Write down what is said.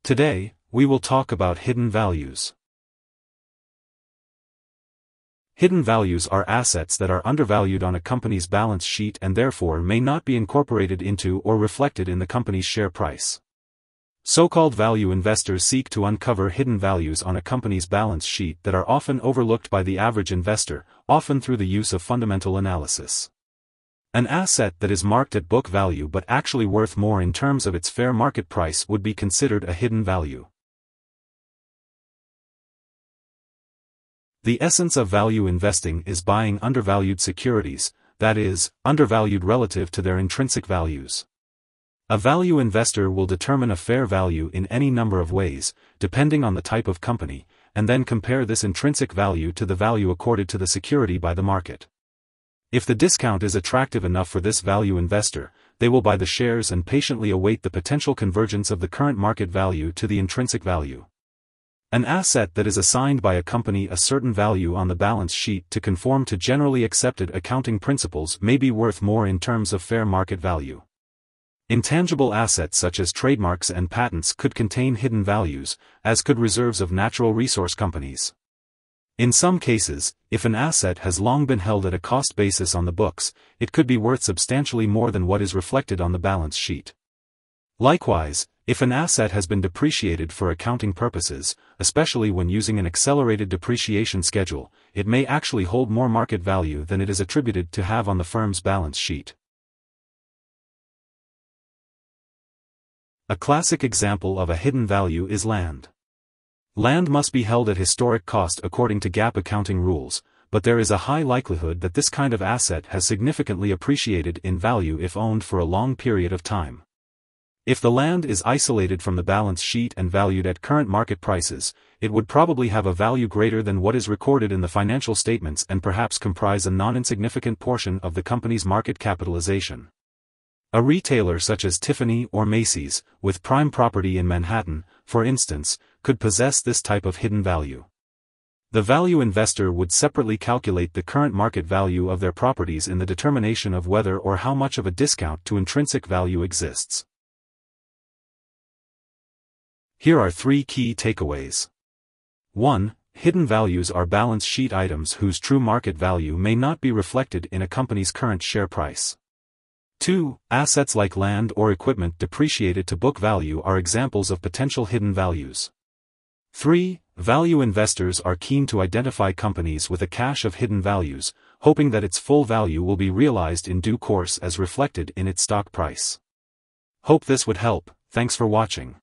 Today, we will talk about hidden values. Hidden values are assets that are undervalued on a company's balance sheet and therefore may not be incorporated into or reflected in the company's share price. So-called value investors seek to uncover hidden values on a company's balance sheet that are often overlooked by the average investor, often through the use of fundamental analysis. An asset that is marked at book value but actually worth more in terms of its fair market price would be considered a hidden value. The essence of value investing is buying undervalued securities, that is, undervalued relative to their intrinsic values. A value investor will determine a fair value in any number of ways, depending on the type of company, and then compare this intrinsic value to the value accorded to the security by the market. If the discount is attractive enough for this value investor, they will buy the shares and patiently await the potential convergence of the current market value to the intrinsic value. An asset that is assigned by a company a certain value on the balance sheet to conform to generally accepted accounting principles may be worth more in terms of fair market value. Intangible assets such as trademarks and patents could contain hidden values, as could reserves of natural resource companies. In some cases, if an asset has long been held at a cost basis on the books, it could be worth substantially more than what is reflected on the balance sheet. Likewise, if an asset has been depreciated for accounting purposes, especially when using an accelerated depreciation schedule, it may actually hold more market value than it is attributed to have on the firm's balance sheet. A classic example of a hidden value is land. Land must be held at historic cost according to GAAP accounting rules, but there is a high likelihood that this kind of asset has significantly appreciated in value if owned for a long period of time. If the land is isolated from the balance sheet and valued at current market prices, it would probably have a value greater than what is recorded in the financial statements and perhaps comprise a non-insignificant portion of the company's market capitalization. A retailer such as Tiffany or Macy's, with prime property in Manhattan, for instance, could possess this type of hidden value. The value investor would separately calculate the current market value of their properties in the determination of whether or how much of a discount to intrinsic value exists. Here are 3 key takeaways. 1. Hidden values are balance sheet items whose true market value may not be reflected in a company's current share price. 2. Assets like land or equipment depreciated to book value are examples of potential hidden values. 3. Value investors are keen to identify companies with a cache of hidden values, hoping that its full value will be realized in due course as reflected in its stock price. Hope this would help. Thanks for watching.